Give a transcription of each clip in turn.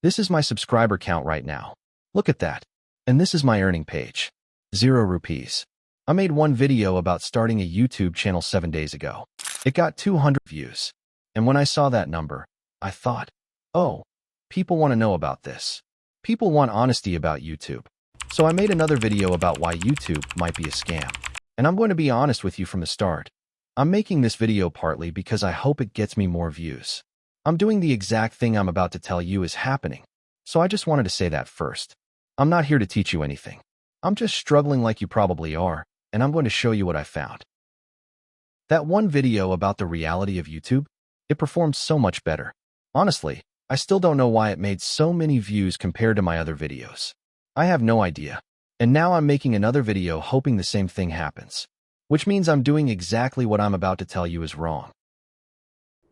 This is my subscriber count right now. Look at that. And this is my earning page. 0 rupees. I made one video about starting a YouTube channel 7 days ago. It got 200 views. And when I saw that number, I thought, oh, people want to know about this. People want honesty about YouTube. So I made another video about why YouTube might be a scam. And I'm going to be honest with you from the start. I'm making this video partly because I hope it gets me more views. I'm doing the exact thing I'm about to tell you is happening. So I just wanted to say that first. I'm not here to teach you anything. I'm just struggling like you probably are, and I'm going to show you what I found. That one video about the reality of YouTube, it performed so much better. Honestly, I still don't know why it made so many views compared to my other videos. I have no idea. And now I'm making another video hoping the same thing happens. Which means I'm doing exactly what I'm about to tell you is wrong.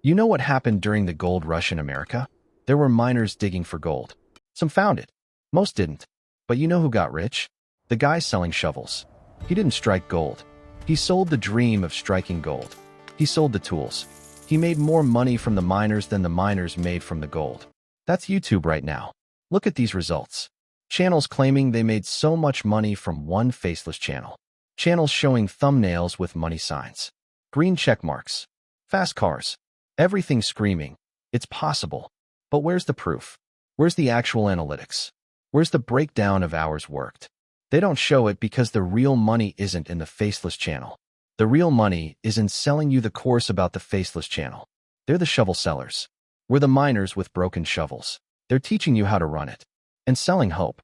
You know what happened during the gold rush in America? There were miners digging for gold. Some found it. Most didn't. But you know who got rich? The guy selling shovels. He didn't strike gold. He sold the dream of striking gold. He sold the tools. He made more money from the miners than the miners made from the gold. That's YouTube right now. Look at these results. Channels claiming they made so much money from one faceless channel. Channels showing thumbnails with money signs. Green check marks. Fast cars. Everything screaming. It's possible. But where's the proof? Where's the actual analytics? Where's the breakdown of hours worked? They don't show it because the real money isn't in the faceless channel. The real money is in selling you the course about the faceless channel. They're the shovel sellers. We're the miners with broken shovels. They're teaching you how to run it. And selling hope.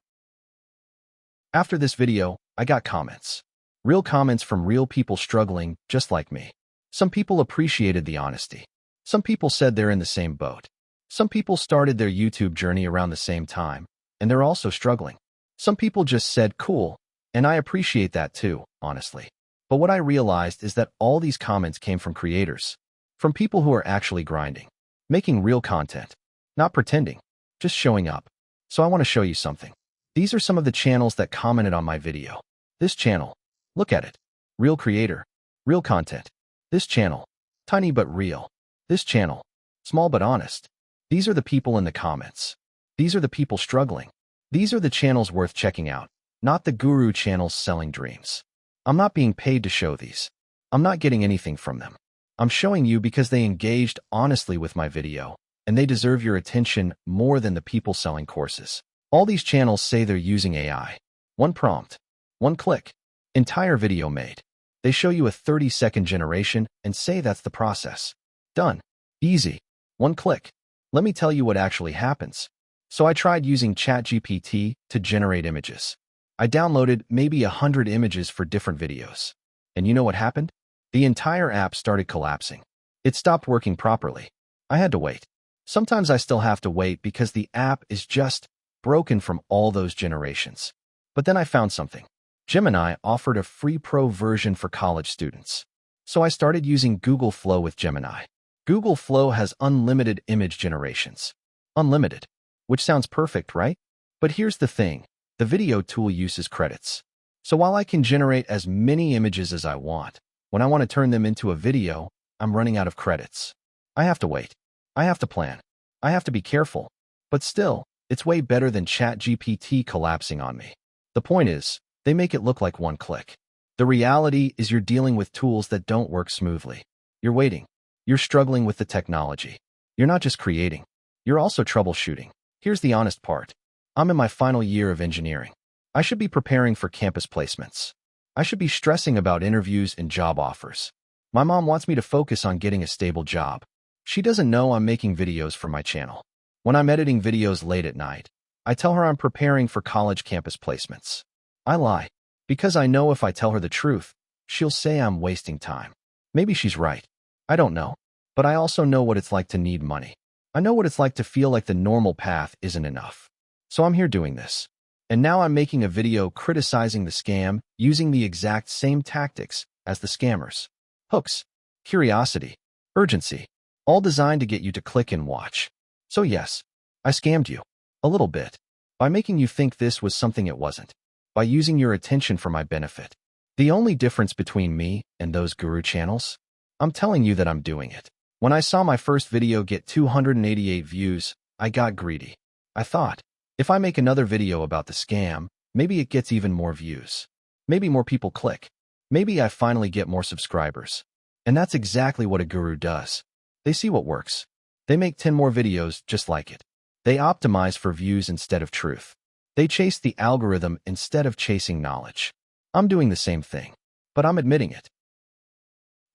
After this video, I got comments. Real comments from real people struggling just like me. Some people appreciated the honesty. Some people said they're in the same boat. Some people started their YouTube journey around the same time, and they're also struggling. Some people just said, cool, and I appreciate that too, honestly. But what I realized is that all these comments came from creators, from people who are actually grinding, making real content, not pretending, just showing up. So I want to show you something. These are some of the channels that commented on my video. This channel, look at it. Real creator, real content. This channel, tiny but real. This channel, small but honest. These are the people in the comments. These are the people struggling. These are the channels worth checking out, not the guru channels selling dreams. I'm not being paid to show these. I'm not getting anything from them. I'm showing you because they engaged honestly with my video, and they deserve your attention more than the people selling courses. All these channels say they're using AI. One prompt, one click, entire video made. They show you a 30-second generation and say that's the process. Done. Easy. One click. Let me tell you what actually happens. So I tried using ChatGPT to generate images. I downloaded maybe 100 images for different videos. And you know what happened? The entire app started collapsing. It stopped working properly. I had to wait. Sometimes I still have to wait because the app is just broken from all those generations. But then I found something. Gemini offered a free pro version for college students. So I started using Google Flow with Gemini. Google Flow has unlimited image generations. Unlimited. Which sounds perfect, right? But here's the thing. The video tool uses credits. So while I can generate as many images as I want, when I want to turn them into a video, I'm running out of credits. I have to wait. I have to plan. I have to be careful. But still, it's way better than ChatGPT collapsing on me. The point is, they make it look like one click. The reality is you're dealing with tools that don't work smoothly. You're waiting. You're struggling with the technology. You're not just creating. You're also troubleshooting. Here's the honest part. I'm in my final year of engineering. I should be preparing for campus placements. I should be stressing about interviews and job offers. My mom wants me to focus on getting a stable job. She doesn't know I'm making videos for my channel. When I'm editing videos late at night, I tell her I'm preparing for college campus placements. I lie, because I know if I tell her the truth, she'll say I'm wasting time. Maybe she's right. I don't know. But I also know what it's like to need money. I know what it's like to feel like the normal path isn't enough. So I'm here doing this. And now I'm making a video criticizing the scam using the exact same tactics as the scammers. Hooks, curiosity, urgency, all designed to get you to click and watch. So yes, I scammed you. A little bit. By making you think this was something it wasn't. By using your attention for my benefit. The only difference between me and those guru channels? I'm telling you that I'm doing it. When I saw my first video get 288 views, I got greedy. I thought, if I make another video about the scam, maybe it gets even more views. Maybe more people click. Maybe I finally get more subscribers. And that's exactly what a guru does. They see what works. They make 10 more videos just like it. They optimize for views instead of truth. They chase the algorithm instead of chasing knowledge. I'm doing the same thing, but I'm admitting it.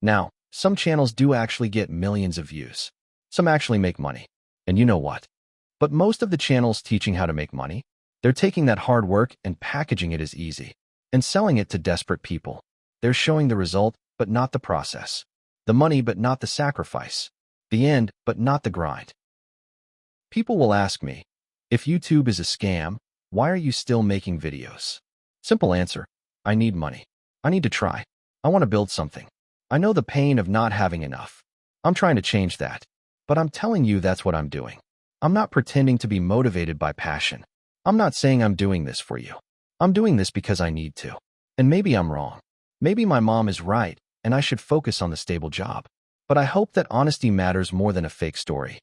Now, some channels do actually get millions of views. Some actually make money. And you know what? But most of the channels teaching how to make money, they're taking that hard work and packaging it as easy and selling it to desperate people. They're showing the result, but not the process. The money, but not the sacrifice. The end, but not the grind. People will ask me, if YouTube is a scam, why are you still making videos? Simple answer, I need money. I need to try. I want to build something. I know the pain of not having enough. I'm trying to change that. But I'm telling you that's what I'm doing. I'm not pretending to be motivated by passion. I'm not saying I'm doing this for you. I'm doing this because I need to. And maybe I'm wrong. Maybe my mom is right, and I should focus on the stable job. But I hope that honesty matters more than a fake story.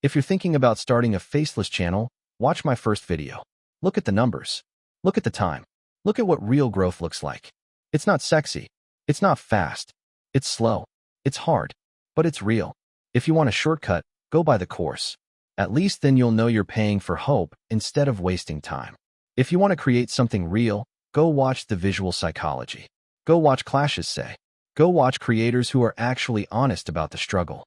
If you're thinking about starting a faceless channel, watch my first video. Look at the numbers. Look at the time. Look at what real growth looks like. It's not sexy. It's not fast. It's slow. It's hard. But it's real. If you want a shortcut, go buy the course. At least then you'll know you're paying for hope instead of wasting time. If you want to create something real, go watch The Visual Psychology. Go watch Clashes Say. Go watch creators who are actually honest about the struggle.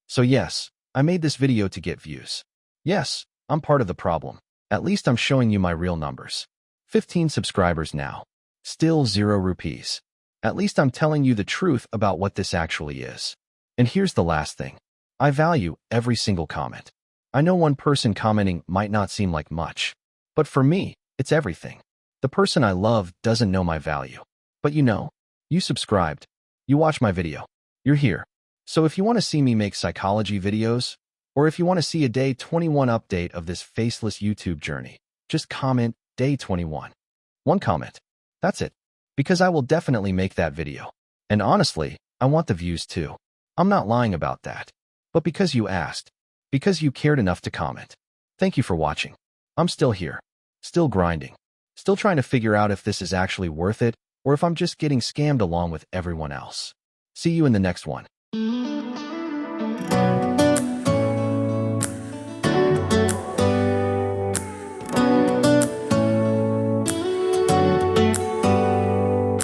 So yes, I made this video to get views. Yes, I'm part of the problem. At least I'm showing you my real numbers. 15 subscribers now. Still 0 rupees. At least I'm telling you the truth about what this actually is. And here's the last thing. I value every single comment. I know one person commenting might not seem like much, but for me, it's everything. The person I love doesn't know my value. But you know, you subscribed. You watched my video. You're here. So if you want to see me make psychology videos, or if you want to see a day 21 update of this faceless YouTube journey, just comment day 21. One comment. That's it. Because I will definitely make that video. And honestly, I want the views too. I'm not lying about that. But because you asked, because you cared enough to comment. Thank you for watching. I'm still here. Still grinding. Still trying to figure out if this is actually worth it, or if I'm just getting scammed along with everyone else. See you in the next one.